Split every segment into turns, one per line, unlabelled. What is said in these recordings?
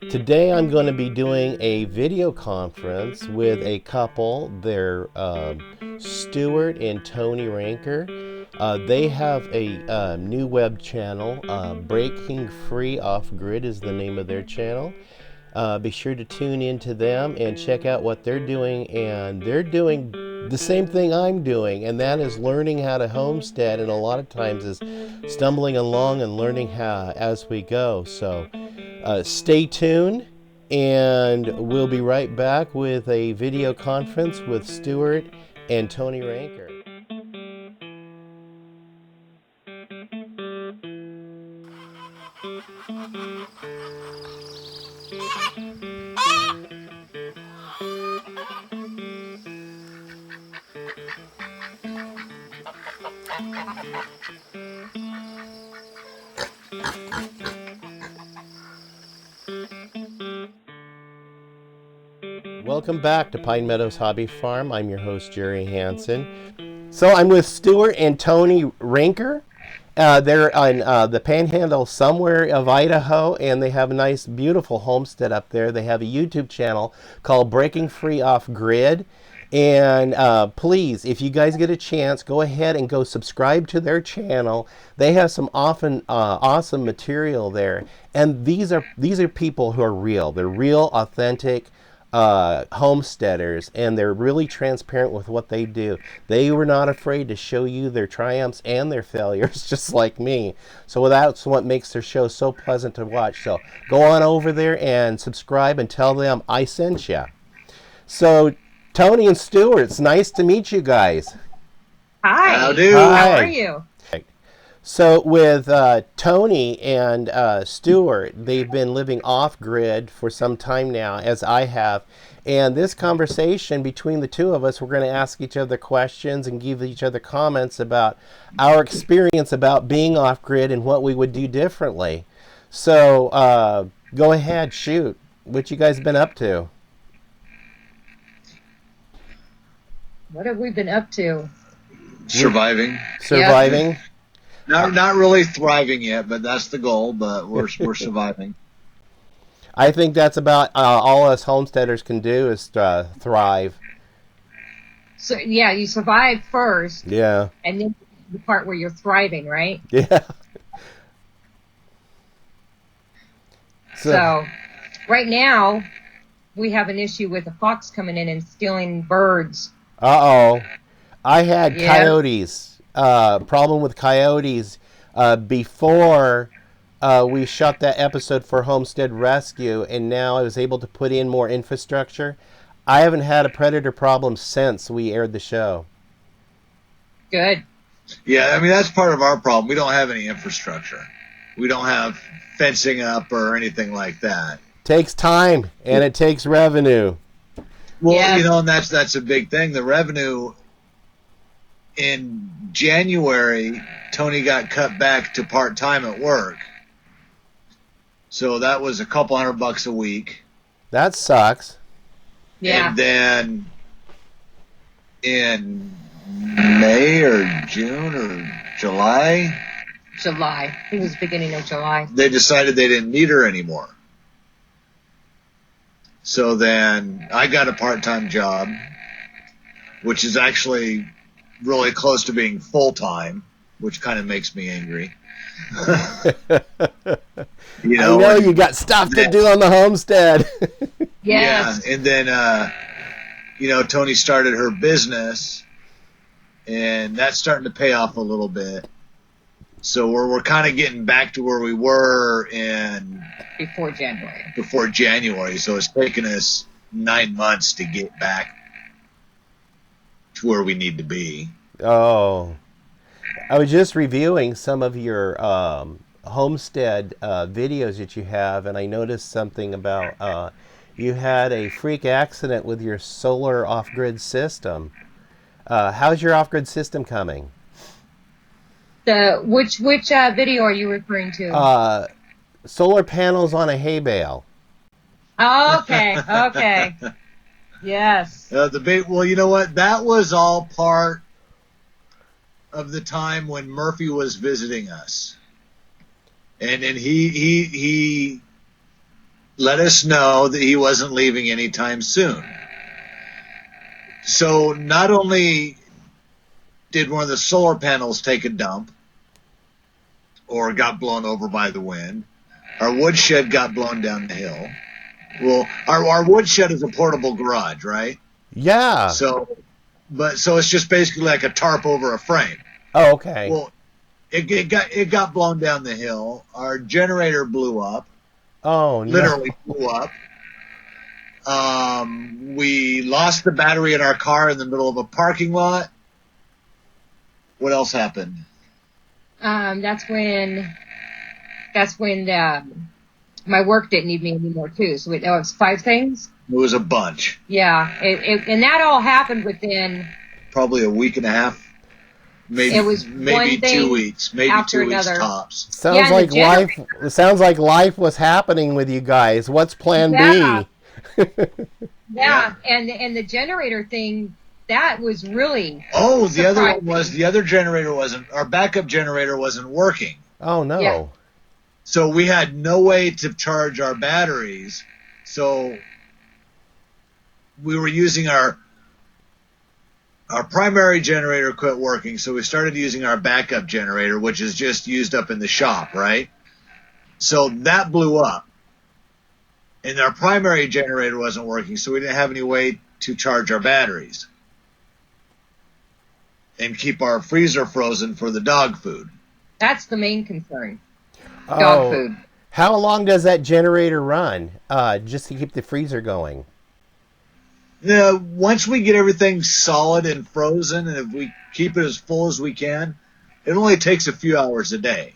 Today I'm going to be doing a video conference with a couple. They're Stuart and Tony Ranker. They have a new web channel. Breaking Free Off Grid is the name of their channel. Be sure to tune in to them and check out what they're doing. And they're doing the same thing I'm doing, and that is learning how to homestead. And a lot of times is stumbling along and learning how as we go. So stay tuned, and we'll be right back with a video conference with Stuart and Tony Ranker. Welcome back to Pine Meadows Hobby Farm. I'm your host, Jerry Hansen. So I'm with Stuart and Tony Ranker. They're on the panhandle somewhere of Idaho, and they have a nice, beautiful homestead up there. They have a YouTube channel called Breaking Free Off Grid. And please, if you guys get a chance, go ahead and go subscribe to their channel. They have some awesome material there. And these are people who are real. They're real, authentic homesteaders, and they're really transparent with what they do. They were not afraid to show you their triumphs and their failures, just like me. So that's what makes their show so pleasant to watch. So go on over there and subscribe and tell them I sent you. So Tony and Stuart, it's nice to meet you guys.
Hi.
Howdy.
How are you?
So with Tony and Stuart, they've been living off-grid for some time now, as I have. And this conversation between the two of us, we're going to ask each other questions and give each other comments about our experience about being off-grid and what we would do differently. So go ahead, shoot. What you guys been up to?
What have we been up to?
Surviving.
Surviving?
Not really thriving yet, but that's the goal. But we're surviving.
I think that's about all us homesteaders can do is thrive.
So yeah, you survive first.
Yeah.
And then the part where you're thriving, right?
Yeah.
So right now we have an issue with a fox coming in and stealing birds.
Uh-oh. I had coyotes. Problem with coyotes before we shot that episode for Homestead Rescue, and now I was able to put in more infrastructure. I haven't had a predator problem since we aired the show.
Good.
Yeah, I mean, that's part of our problem. We don't have any infrastructure. We don't have fencing up or anything like that.
Takes time, and it takes revenue.
Well,
Yes.
and that's a big thing. The revenue in January, Tony got cut back to part-time at work. So that was a couple $100 a week.
That sucks.
Yeah.
And then in May or June or July,
July. It was beginning of July.
they decided they didn't need her anymore. So then I got a part-time job, which is actually really close to being full-time, which kind of makes me angry.
I know you got stuff to do on the homestead.
Yes.
Yeah, and then, Tony started her business, and that's starting to pay off a little bit. So we're kind of getting back to where we were
Before January.
before January. So it's taken us 9 months to get back to where we need to be.
Oh. I was just reviewing some of your homestead videos that you have, and I noticed something about you had a freak accident with your solar off-grid system. How's your off-grid system coming?
Which video are you referring to?
Solar panels on a hay bale.
Oh, okay. Yes.
Well, you know what? That was all part of the time when Murphy was visiting us. And he let us know that he wasn't leaving anytime soon. So not only did one of the solar panels take a dump or got blown over by the wind, our woodshed got blown down the hill. Well, our woodshed is a portable garage, right?
Yeah.
So it's just basically like a tarp over a frame.
Oh, okay.
Well, it got blown down the hill. Our generator blew up.
Oh, no.
Literally blew up. We lost the battery in our car in the middle of a parking lot. What else happened?
That's when my work didn't need me anymore too. So it was 5 things.
It was a bunch.
Yeah, and that all happened within
probably a week and a half. Maybe
it was
maybe
one thing
2 weeks. Maybe
after
2 weeks
another.
tops.
Sounds like life. It sounds like life was happening with you guys. What's Plan
Yeah.
B?
Yeah, and the generator thing, that was really
the other
surprising.
one was the other generator wasn't. Our backup generator wasn't working.
Oh no.
Yeah.
So we had no way to charge our batteries. So we were using our primary generator quit working, so we started using our backup generator, which is just used up in the shop, right? So that blew up. And our primary generator wasn't working, so we didn't have any way to charge our batteries and keep our freezer frozen for the dog food.
That's the main concern. Dog food.
How long does that generator run just to keep the freezer going?
Once we get everything solid and frozen, and if we keep it as full as we can, it only takes a few hours a day.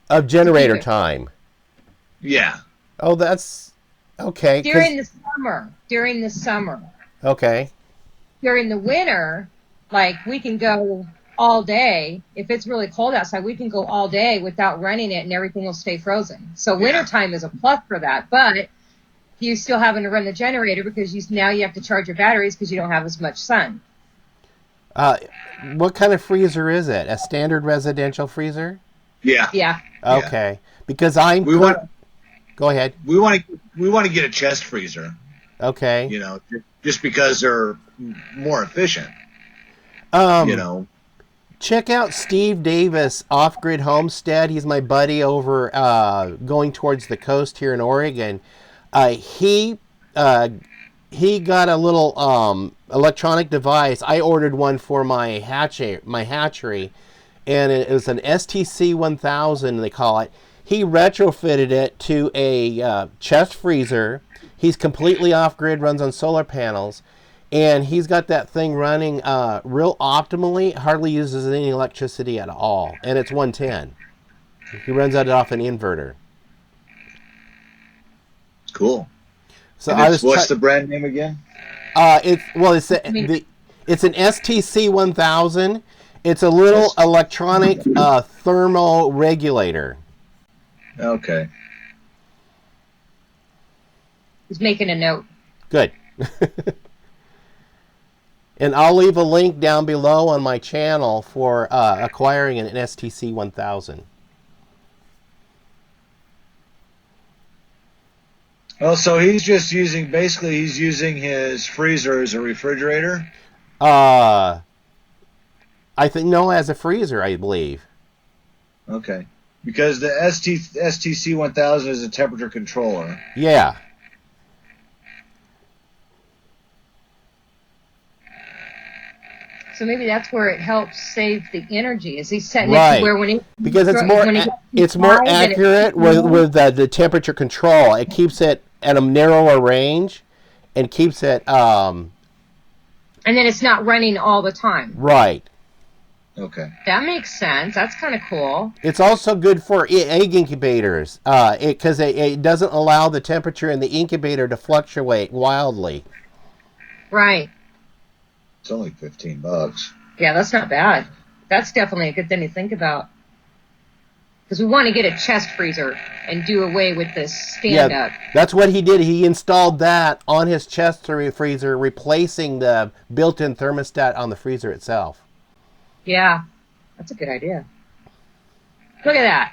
Of generator time?
Yeah.
Oh, that's okay.
During the summer.
Okay.
During the winter, like we can go all day. If it's really cold outside, we can go all day without running it and everything will stay frozen. So wintertime is a plus for that. But you still having to run the generator because now you have to charge your batteries because you don't have as much sun.
What kind of freezer is it? A standard residential freezer?
Yeah.
Yeah.
Okay. Because Go ahead.
We want to get a chest freezer.
Okay.
Just because they're more efficient.
Check out Steve Davis, Off Grid Homestead. He's my buddy over going towards the coast here in Oregon. He got a little electronic device. I ordered one for my hatchery, and it was an STC 1000, they call it. He retrofitted it to a chest freezer. He's completely off-grid, runs on solar panels, and he's got that thing running real optimally, hardly uses any electricity at all, and it's 110. He runs it off an inverter.
Cool.
So
what's the brand name again?
It's an STC 1000. It's a little electronic thermal regulator.
Okay.
He's making a note.
Good. And I'll leave a link down below on my channel for acquiring an STC 1000.
Oh, so he's using his freezer as a refrigerator?
I think as a freezer, I believe.
Okay. Because the STC 1000 is a temperature controller.
Yeah.
So maybe that's where it helps save the energy. Is he setting it
Right.
to where when he
Because it's more accurate with the temperature control. It keeps it at a narrower range and keeps it
and then it's not running all the time.
right.
Okay.
That makes sense. That's kind of cool.
It's also good for egg incubators because it doesn't allow the temperature in the incubator to fluctuate wildly.
Right.
It's only $15.
Yeah, that's not bad. That's definitely a good thing to think about. Because we want to get a chest freezer and do away with this stand-up.
That's what he did. He installed that on his chest freezer, replacing the built-in thermostat on the freezer itself.
Yeah, that's a good idea. Look at that.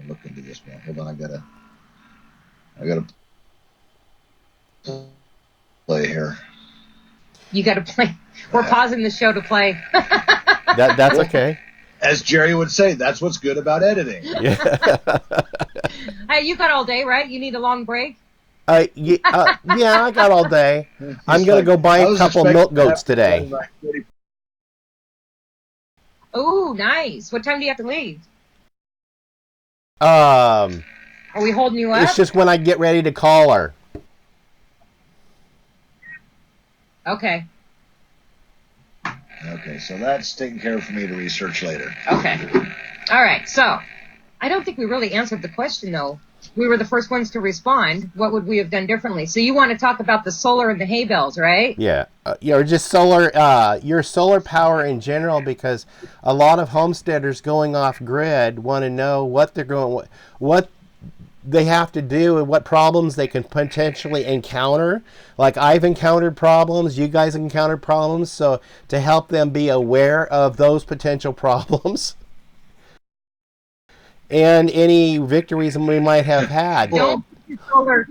Look into this one. Hold on, I gotta play here.
You got to play. We're pausing the show to play.
That's okay.
As Jerry would say, that's what's good about editing.
Yeah.
Hey, you got all day, right? You need a long break?
Yeah, I got all day. I'm going to go buy a couple milk goats today.
Oh, nice. What time do you have to leave?
Are
we holding you up?
It's just when I get ready to call her.
Okay.
Okay, so that's taken care of for me to research later.
Okay. All right. So, I don't think we really answered the question, though. We were the first ones to respond. What would we have done differently? So you want to talk about the solar and the hay bales, right?
Yeah. Or just solar, your solar power in general, because a lot of homesteaders going off grid want to know what they're going, what they have to do and what problems they can potentially encounter. Like I've encountered problems, you guys encountered problems, so to help them be aware of those potential problems and any victories we might have had.
Don't solar.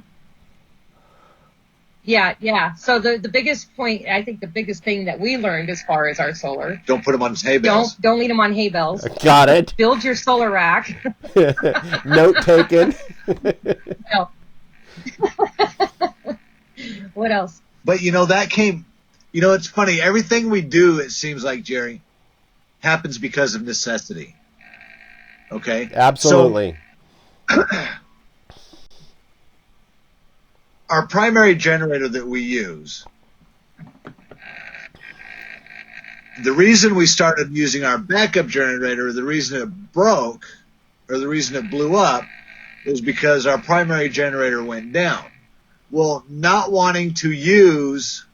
Yeah. So the biggest point, I think the biggest thing that we learned as far as our solar.
Don't put them on hay bales.
Don't leave them on hay bales.
Got it.
Build your solar rack.
Note taken.
No. What else?
But that came, it's funny. Everything we do, it seems like, Jerry, happens because of necessity. Okay?
Absolutely.
So, our primary generator that we use, the reason we started using our backup generator, the reason it broke, or the reason it blew up, is because our primary generator went down. Well, not wanting to use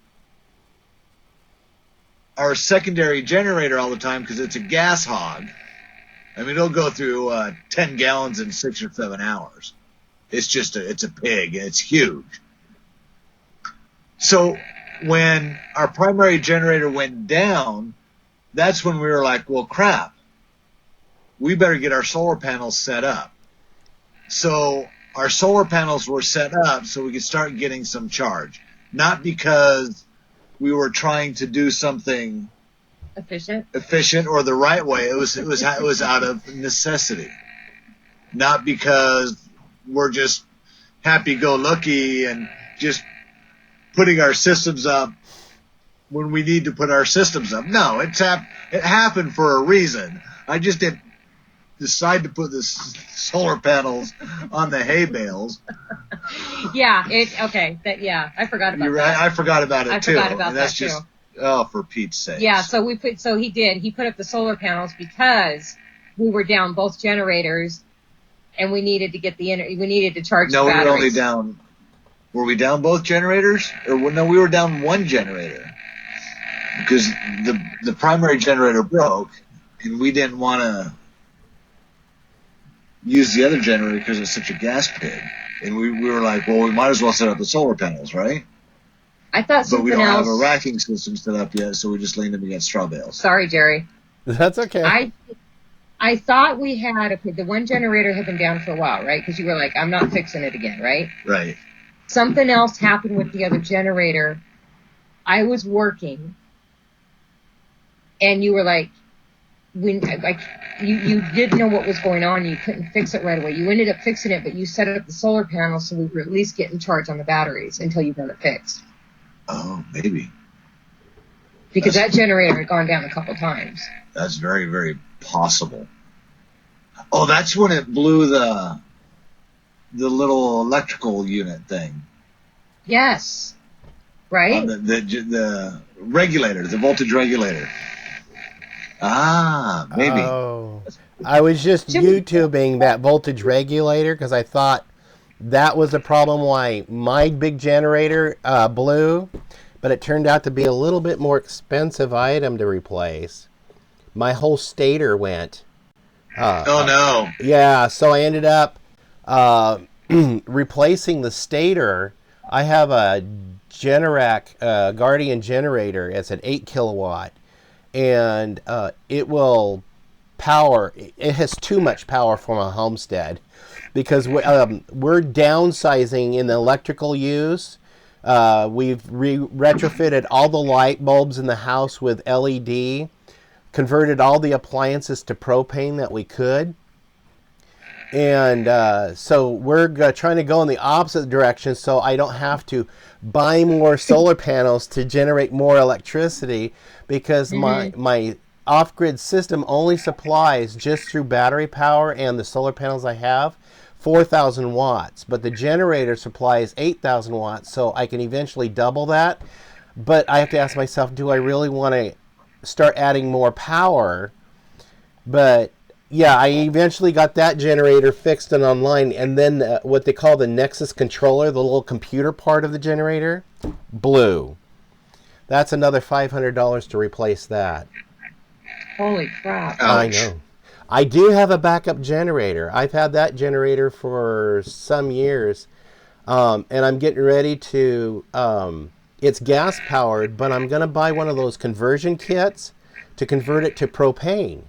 our secondary generator all the time because it's a gas hog. I mean, it'll go through 10 gallons in 6 or 7 hours. It's a pig, and it's huge. So when our primary generator went down, that's when we were like, well, crap, we better get our solar panels set up. So our solar panels were set up so we could start getting some charge. Not because we were trying to do something efficient or the right way. It was out of necessity. Not because we're just happy-go-lucky and just putting our systems up when we need to put our systems up. No, it happened for a reason. I just didn't decide to put the solar panels on the hay bales.
Yeah, I forgot about that.
I forgot about it too.
I forgot about
that's
that
just,
too.
Oh, for Pete's sake.
Yeah, so he put up the solar panels because we were down both generators and we needed to get we needed to charge the batteries.
No, we were only down. Were we down both generators? No, we were down one generator because the primary generator broke, and we didn't want to use the other generator because it's such a gas pig. And we were like, well, we might as well set up the solar panels, right?
I thought something else. But we
don't have a racking system set up yet, so we just leaned them against straw bales.
Sorry, Jerry.
That's okay.
I thought we had the one generator had been down for a while, right? Because you were like, I'm not fixing it again, right?
Right.
Something else happened with the other generator. I was working, and you were like, you didn't know what was going on. You couldn't fix it right away. You ended up fixing it, but you set up the solar panel so we were at least getting charge on the batteries until you got it fixed.
Oh, maybe.
Because that generator had gone down a couple times.
That's very, very possible. Oh, that's when it blew the little electrical unit thing.
Yes. Right?
The regulator, the voltage regulator. Ah, maybe.
Oh, I was just YouTubing that voltage regulator because I thought that was the problem why my big generator blew, but it turned out to be a little bit more expensive item to replace. My whole stator went.
Oh, no.
Yeah, so I ended up replacing the stator. I have a Generac Guardian generator. It's an 8 kilowatt. And it will power. It has too much power for my homestead because we're downsizing in the electrical use. We've retrofitted all the light bulbs in the house with LED, converted all the appliances to propane that we could. And so we're trying to go in the opposite direction so I don't have to buy more solar panels to generate more electricity, because my off-grid system only supplies, just through battery power and the solar panels I have, 4,000 watts. But the generator supplies 8,000 watts, so I can eventually double that. But I have to ask myself, do I really want to start adding more power? But yeah, I eventually got that generator fixed and online, and then what they call the Nexus controller, the little computer part of the generator, blew. That's another $500 to replace that.
Holy crap.
Ouch.
I know. I do have a backup generator. I've had that generator for some years, and I'm getting ready to, it's gas powered, but I'm going to buy one of those conversion kits to convert it to propane,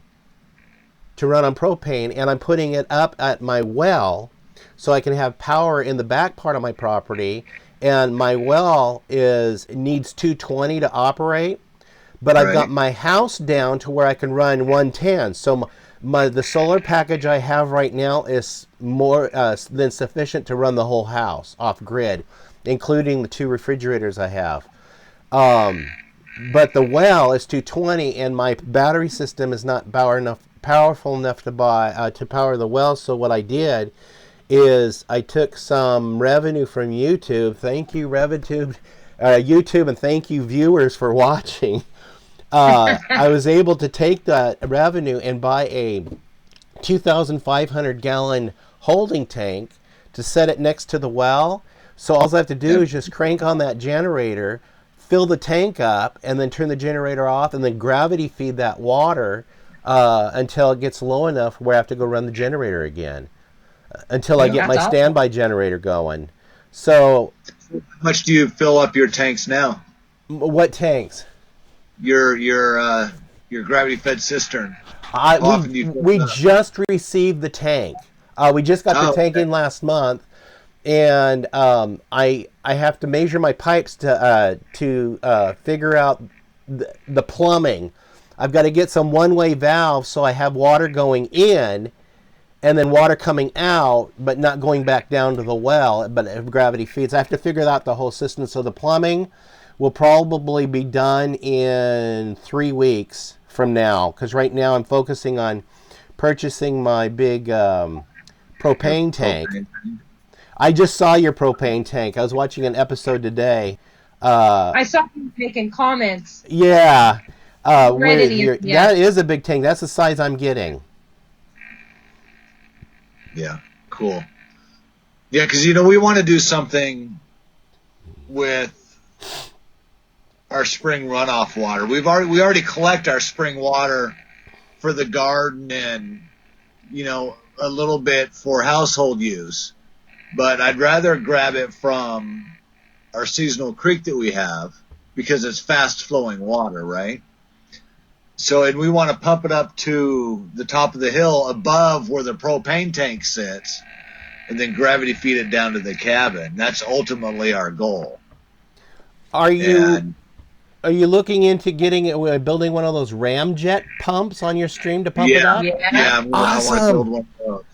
to run on propane, and I'm putting it up at my well so I can have power in the back part of my property. And my well needs 220 to operate, but I've got my house down to where I can run 110. So the solar package I have right now is more than sufficient to run the whole house off grid, including the 2 refrigerators I have. But the well is 220, and my battery system is not powerful enough to power the well. So what I did is I took some revenue from YouTube. Thank you, YouTube, and thank you, viewers, for watching. I was able to take that revenue and buy a 2,500 gallon holding tank to set it next to the well. So all I have to do is just crank on that generator, fill the tank up, and then turn the generator off, and then gravity feed that water until it gets low enough where I have to go run the generator again, until I get my standby generator going. So,
how much do you fill up your tanks now?
What tanks?
Your gravity fed cistern.
We just received the tank. We just got the tank in last month, and I have to measure my pipes to figure out the plumbing. I've got to get some one-way valves so I have water going in and then water coming out, but not going back down to the well, but if gravity feeds. I have to figure out the whole system. So the plumbing will probably be done in 3 weeks from now, because right now I'm focusing on purchasing my big propane tank. I just saw your propane tank. I was watching an episode today.
I saw you making comments.
Yeah.
Yeah.
That is a big tank. That's the size I'm getting.
Yeah, cool. Yeah, because, we want to do something with our spring runoff water. We already collect our spring water for the garden and, a little bit for household use. But I'd rather grab it from our seasonal creek that we have, because it's fast flowing water, right? So, and we want to pump it up to the top of the hill above where the propane tank sits, and then gravity feed it down to the cabin. That's ultimately our goal.
Are you looking into building one of those ramjet pumps on your stream to pump it up?
Yeah,
Awesome.
I want to build one of those.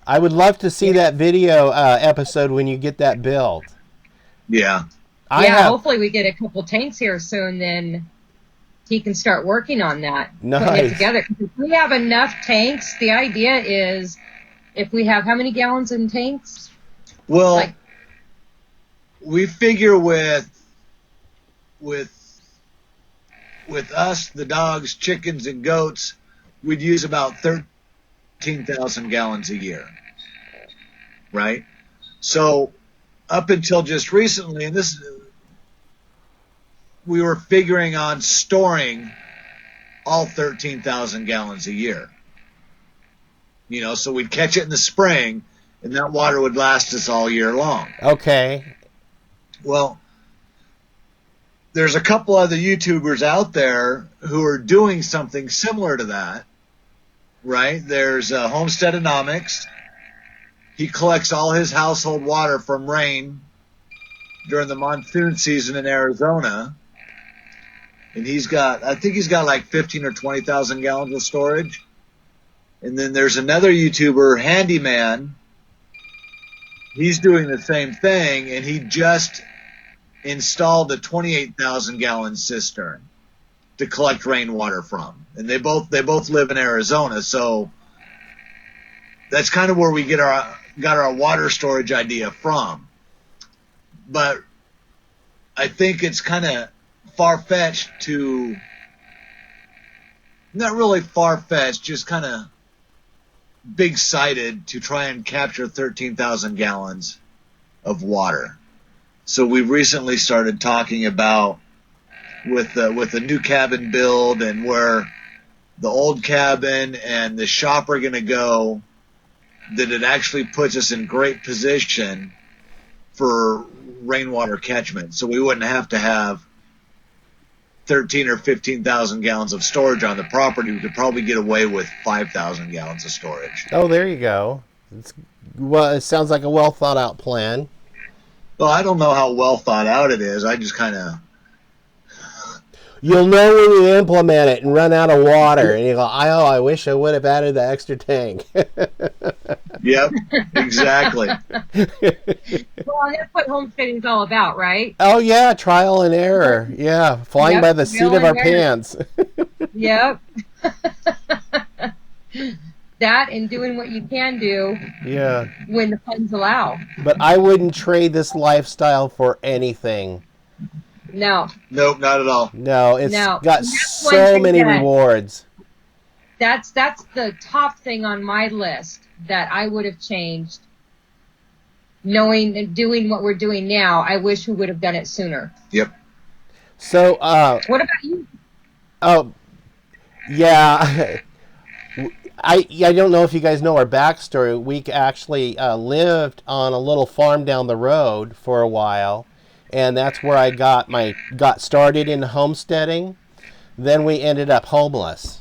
I would love to see that video episode when you get that built.
Yeah.
Hopefully we get a couple tanks here soon, then he can start working on that.
Nice.
Putting it together. If we have enough tanks, the idea is, if we have how many gallons in tanks?
Well, we figure with us, the dogs, chickens, and goats, we'd use about 13,000 gallons a year, right? So up until just recently, and we were figuring on storing all 13,000 gallons a year. So we'd catch it in the spring, and that water would last us all year long.
Okay.
Well, there's a couple other YouTubers out there who are doing something similar to that, right? There's Homesteadonomics. He collects all his household water from rain during the monsoon season in Arizona. And I think he's got like 15 or 20,000 gallons of storage. And then there's another YouTuber, Handyman. He's doing the same thing, and he just installed a 28,000 gallon cistern to collect rainwater from. And they both live in Arizona, so that's kind of where we got our water storage idea from. But I think it's kind of far-fetched to, not really far-fetched, just kind of big-sighted to try and capture 13,000 gallons of water. So we've recently started talking about with the new cabin build and where the old cabin and the shop are going to go, that it actually puts us in great position for rainwater catchment. So we wouldn't have to have 13 or 15,000 gallons of storage on the property. We could probably get away with 5,000 gallons of storage.
Oh, there you go. It sounds like a well thought out plan.
Well, I don't know how well thought out it is. I just kind of...
You'll know when you implement it and run out of water, and you go, I wish I would have added the extra tank.
Yep, exactly.
Well, that's what homesteading is all about, right?
Oh, yeah, trial and error. Yeah, flying by the seat of our pants.
Yep. That and doing what you can do when the funds allow.
But I wouldn't trade this lifestyle for anything.
No.
Nope, not at all.
No, it's got so many rewards.
That's the top thing on my list that I would have changed. Knowing and doing what we're doing now, I wish we would have done it sooner.
Yep.
So,
what about you?
Oh, yeah. I don't know if you guys know our backstory. We actually lived on a little farm down the road for a while, and that's where I got started in homesteading. Then we ended up homeless.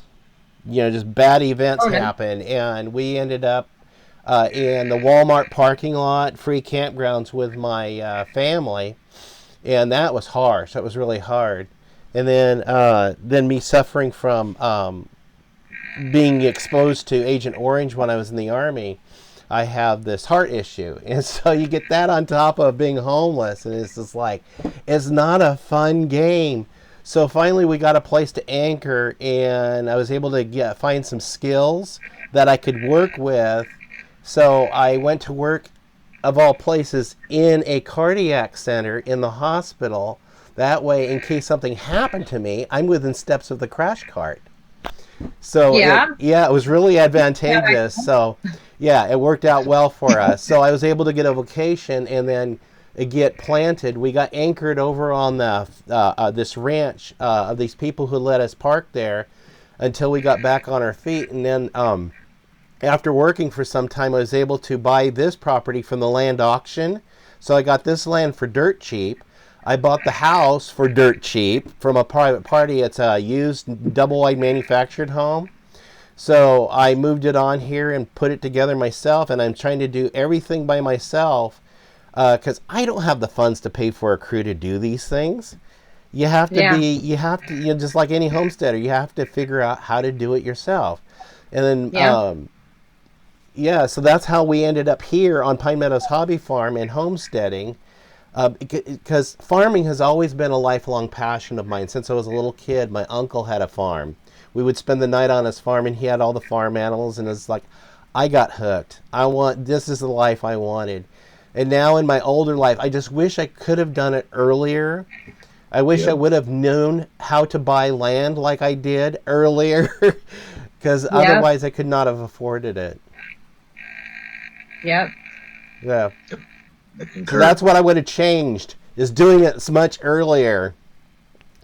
Just bad events happened, and we ended up in the Walmart parking lot, free campgrounds with my family, and that was harsh. That was really hard. And then me suffering from being exposed to Agent Orange when I was in the Army. I have this heart issue, and so you get that on top of being homeless, and it's just like, it's not a fun game. So finally we got a place to anchor, and I was able to find some skills that I could work with. So I went to work, of all places, in a cardiac center in the hospital. That way, in case something happened to me, I'm within steps of the crash cart. So it was really advantageous. So yeah, it worked out well for us. So I was able to get a vocation and then get planted. We got anchored over on this ranch of these people who let us park there until we got back on our feet. And then after working for some time, I was able to buy this property from the land auction. So I got this land for dirt cheap. I bought the house for dirt cheap from a private party. It's a used double-wide manufactured home. So I moved it on here and put it together myself, and I'm trying to do everything by myself because I don't have the funds to pay for a crew to do these things. You have to just like any homesteader, you have to figure out how to do it yourself. And then, so that's how we ended up here on Pine Meadows Hobby Farm and homesteading. Because farming has always been a lifelong passion of mine. Since I was a little kid, my uncle had a farm. We would spend the night on his farm, and he had all the farm animals, and it's like, I got hooked. This is the life I wanted. And now in my older life, I just wish I could have done it earlier. I wish I would have known how to buy land like I did earlier, because otherwise I could not have afforded it.
Yep.
Yeah. So that's what I would have changed, is doing it much earlier.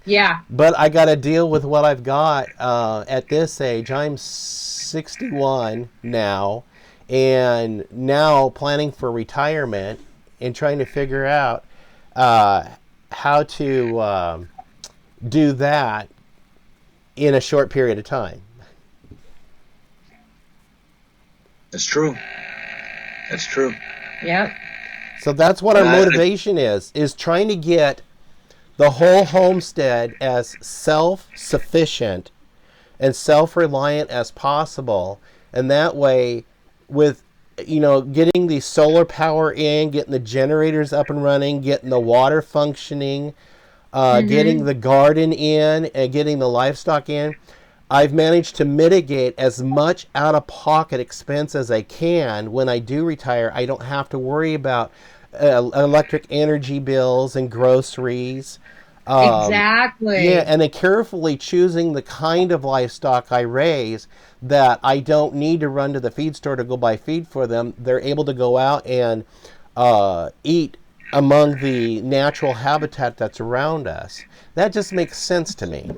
Yeah.
But I got to deal with what I've got at this age. I'm 61 now, and now planning for retirement and trying to figure out how to do that in a short period of time.
That's true. That's true.
Yep.
So that's what our motivation is trying to get the whole homestead as self-sufficient and self-reliant as possible. And that way, with getting the solar power in, getting the generators up and running, getting the water functioning, getting the garden in, and getting the livestock in, I've managed to mitigate as much out-of-pocket expense as I can. When I do retire, I don't have to worry about electric energy bills and groceries.
Exactly.
Yeah, and then carefully choosing the kind of livestock I raise that I don't need to run to the feed store to go buy feed for them. They're able to go out and eat among the natural habitat that's around us. That just makes sense to me.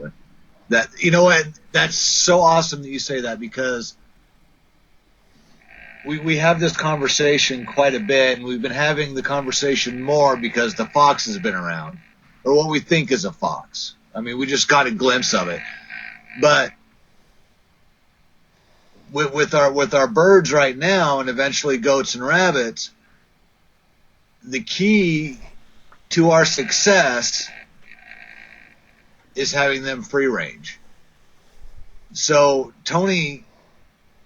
That, you know what, that's so awesome that you say that, because we have this conversation quite a bit, and we've been having the conversation more because the fox has been around, or what we think is a fox. I mean, we just got a glimpse of it. But with our birds right now, and eventually goats and rabbits, the key to our success is having them free range. So Tony,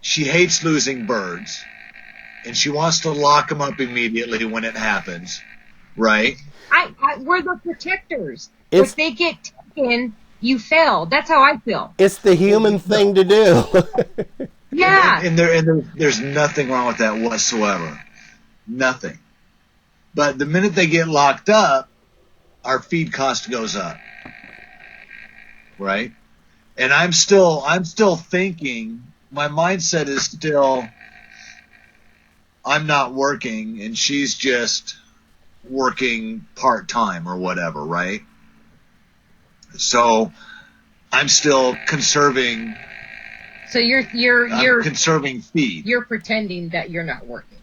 she hates losing birds, and she wants to lock them up immediately when it happens, right?
We're the protectors. If they get taken, you fail. That's how I feel.
It's the human thing to do.
Yeah.
And there's nothing wrong with that whatsoever. Nothing. But the minute they get locked up, our feed cost goes up. Right? And I'm still thinking, my mindset is still, I'm not working and she's just working part-time or whatever, right? So I'm still conserving.
So you're
conserving feed.
You're pretending that you're not working,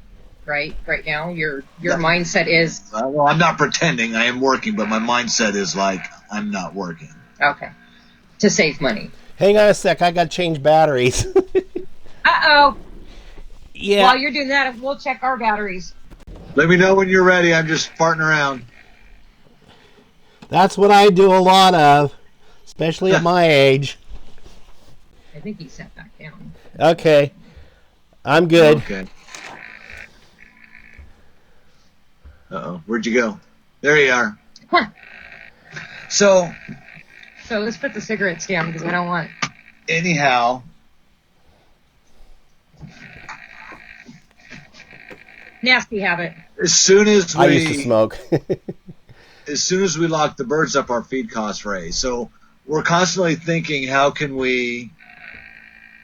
right? Right now, your mindset is.
Well, I'm not pretending. I am working, but my mindset is like, I'm not working.
Okay. To save money.
Hang on a sec. I got to change batteries.
Uh-oh.
Yeah.
While you're doing that, we'll check our batteries.
Let me know when you're ready. I'm just farting around.
That's what I do a lot of, especially at my age.
I think he sat back down.
Okay. I'm good.
Okay. Uh-oh. Where'd you go? There you are.
Huh.
So
let's put the cigarettes down because I don't want.
Anyhow.
Nasty habit.
As soon as
I used to smoke.
As soon as we lock the birds up, our feed costs raise. So we're constantly thinking, how can we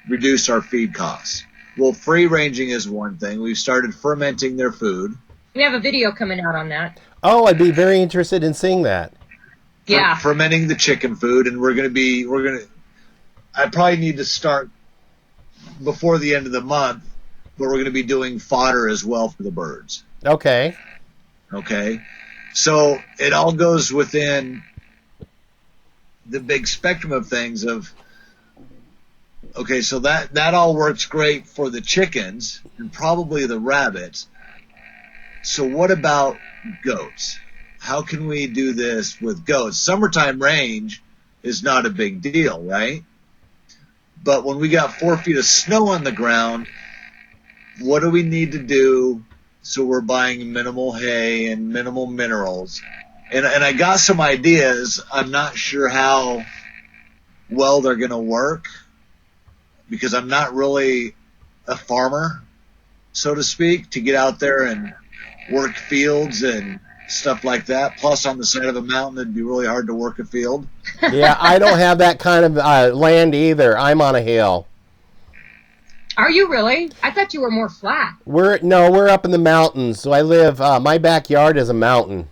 reduce our feed costs? Well, free ranging is one thing. We've started fermenting their food.
We have a video coming out on that.
Oh, I'd be very interested in seeing that.
Yeah.
Fermenting the chicken food, and I probably need to start before the end of the month, but we're going to be doing fodder as well for the birds.
Okay.
Okay. So it all goes within the big spectrum of things of, okay, so that all works great for the chickens and probably the rabbits. So what about goats? How can we do this with goats? Summertime range is not a big deal, right? But when we got 4 feet of snow on the ground, what do we need to do so we're buying minimal hay and minimal minerals? And I got some ideas. I'm not sure how well they're going to work because I'm not really a farmer, so to speak, to get out there and work fields and stuff like that. Plus, on the side of a mountain, it'd be really hard to work a field.
Yeah, I don't have that kind of land either. I'm on a hill.
Are you really? I thought you were more flat.
We're up in the mountains. So I live. My backyard is a mountain.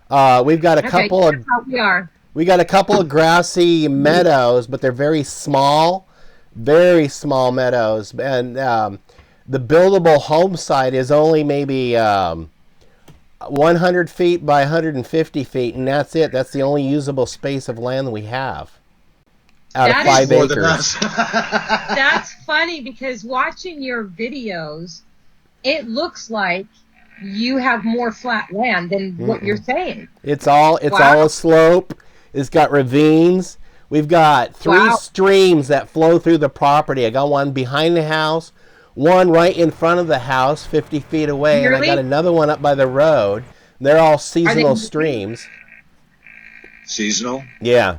We've got a couple of.
We are.
We got a couple of grassy meadows, but they're very small meadows, and the buildable home site is only maybe 100 feet by 150 feet, and that's it. That's the only usable space of land that we have. out of
That
5
is
More than
acres.
us.
That's funny because watching your videos, it looks like you have more flat land than what you're saying.
It's all
Wow.
a slope. It's got ravines. We've got 3
Wow.
streams that flow through the property. I got one behind the house, one right in front of the house, 50 feet away, and I got
Really?
another one up by the road. They're all
Are they
seasonal streams.
Seasonal?
Yeah.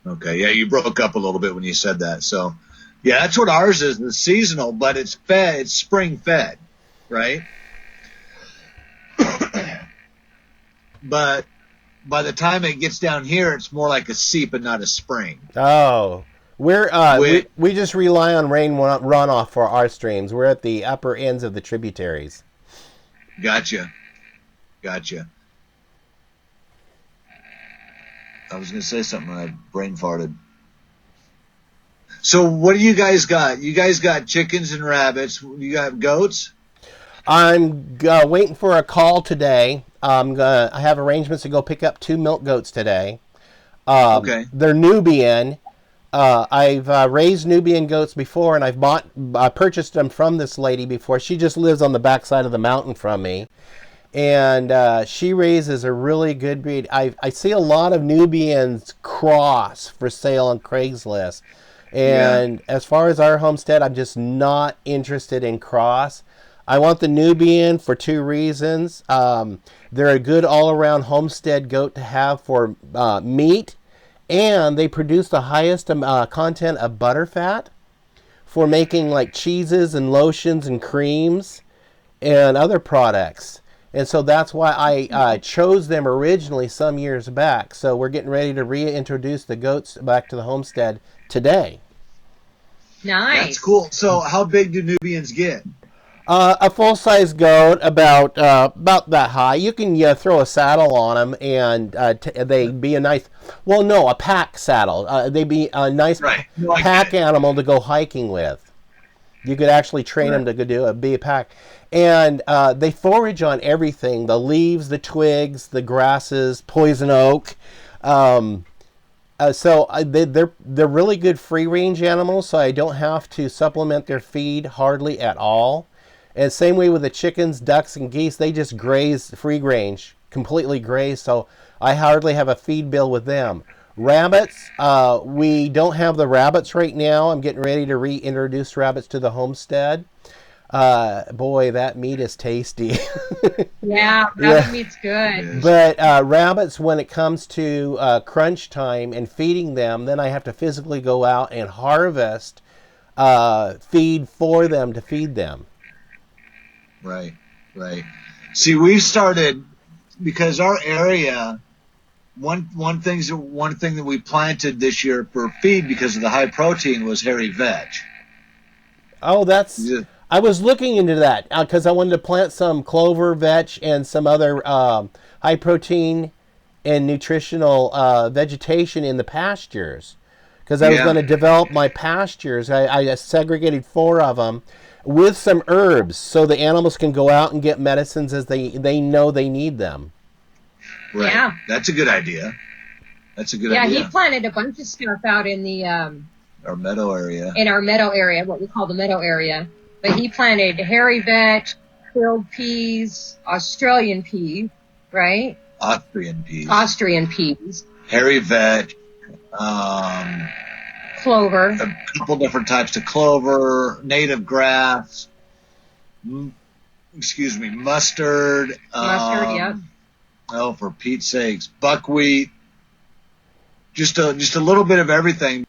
Okay, yeah, you broke up a little bit when you said that. So, yeah, that's what ours is. It's seasonal, but it's fed. It's spring fed, right? But by the time it gets down here, it's more like a seep and not a spring.
Oh, we're
With-
we just rely on rain runoff for our streams. We're at the upper ends of the tributaries.
Gotcha. I was going to say something. I brain farted. So what do you guys got? You guys got chickens and rabbits. You got goats?
I'm waiting for a call today. I have arrangements to go pick up 2 milk goats today.
Okay.
They're Nubian. I've raised Nubian goats before, and I purchased them from this lady before. She just lives on the backside of the mountain from me, and she raises a really good breed. I see a lot of Nubians cross for sale on Craigslist, and as far as our homestead, I'm just not interested in cross. I want the Nubian for 2 reasons. They're a good all-around homestead goat to have for meat, and they produce the highest content of butter fat for making like cheeses and lotions and creams and other products. And so that's why I chose them originally some years back. So we're getting ready to reintroduce the goats back to the homestead today.
Nice.
That's cool. So how big do Nubians get?
A full-size goat, about that high. You can throw a saddle on them, and they be a nice. Well, no, a pack saddle. They be a nice pack animal to go hiking with. You could actually train them to be a pack, and they forage on everything: the leaves, the twigs, the grasses, poison oak. They're really good free-range animals, so I don't have to supplement their feed hardly at all. And same way with the chickens, ducks, and geese, they just graze free range, completely graze, so I hardly have a feed bill with them. Rabbits, we don't have the rabbits right now. I'm getting ready to reintroduce rabbits to the homestead. Boy, that meat is tasty.
Yeah, rabbit meat's good.
But rabbits, when it comes to crunch time and feeding them, then I have to physically go out and harvest feed for them to feed them.
Right. See, we've started because our area. One thing that we planted this year for feed because of the high protein was hairy vetch.
Oh, I was looking into that because I wanted to plant some clover, vetch, and some other high protein and nutritional vegetation in the pastures. Because I was going to develop my pastures. I segregated 4 of them with some herbs so the animals can go out and get medicines as they know they need them.
Right.
Yeah.
That's a good idea.
Yeah, he planted a bunch of stuff out in the
our meadow area.
In our meadow area, what we call the meadow area. But he planted hairy vetch, filled peas, Australian pea, right?
Austrian peas. Hairy vetch.
Clover.
A couple different types of clover, native grass. Mustard.
Mustard, yep.
Oh, for Pete's sakes, buckwheat. Just a little bit of everything.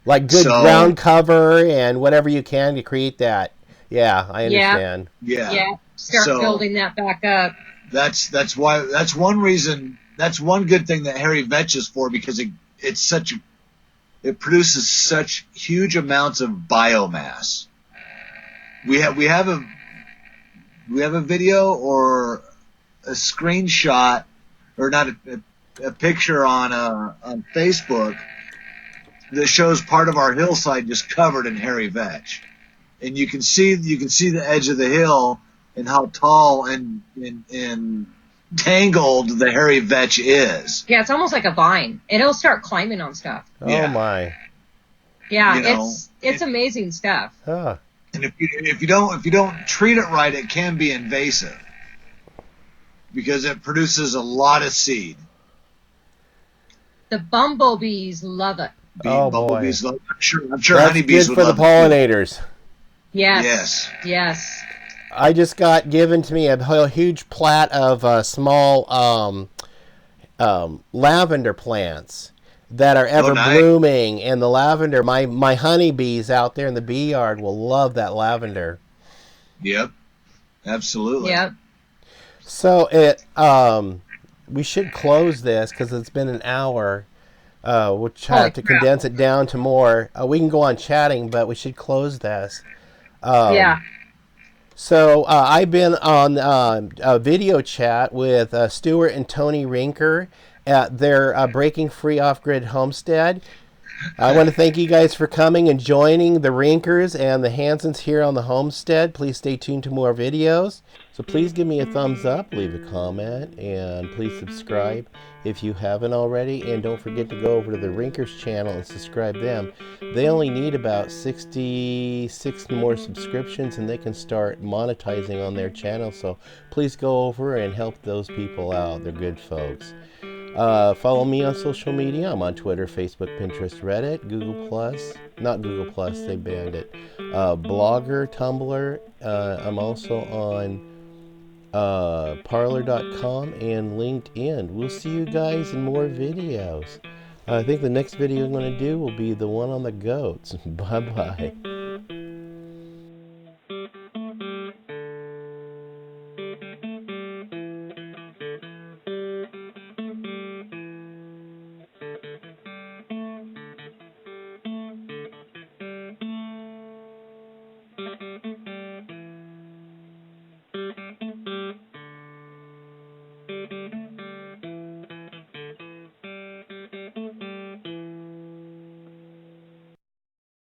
Like good ground cover and whatever you can to create that. Yeah, I understand.
Yeah. Start building that back up.
That's one reason. That's one good thing that hairy vetch is for, because it produces such huge amounts of biomass. We have a video or a screenshot, or not a picture on Facebook that shows part of our hillside just covered in hairy vetch, and you can see the edge of the hill and how tall and tangled the hairy vetch is.
Yeah, it's almost like a vine. It'll start climbing on stuff.
Oh my!
Yeah,
You know,
it's amazing stuff.
Huh.
and if you don't treat it right, it can be invasive because it produces a lot of seed.
The bumblebees love it.
Oh boy.
Bumblebees love. I'm sure
That's
honeybees
good
would
for the
love it too.
pollinators.
Yes.
Yes.
Yes.
I just got given to me a huge plat of small lavender plants that are ever
nice.
blooming, and the lavender, my honeybees out there in the bee yard will love that lavender.
Yep. Absolutely.
Yep.
So we should close this because it's been an hour. We'll try
Holy
to
crap.
condense it down to more. We can go on chatting, but we should close this.
Yeah.
So I've been on a video chat with Stuart and Tony Rinker at their Breaking Free Off-Grid Homestead. I want to thank you guys for coming and joining the Rinkers and the Hansons here on the Homestead. Please stay tuned to more videos. So please give me a thumbs up, leave a comment, and please subscribe if you haven't already. And don't forget to go over to the Rinkers channel and subscribe them. They only need about 66 more subscriptions and they can start monetizing on their channel. So please go over and help those people out. They're good folks. Follow me on social media. I'm on Twitter, Facebook, Pinterest, Reddit, Google Plus. Not Google Plus, they banned it. Blogger, Tumblr. I'm also on Parlor.com and LinkedIn. We'll see you guys in more videos. I think the next video I'm going to do will be the one on the goats. Bye-bye.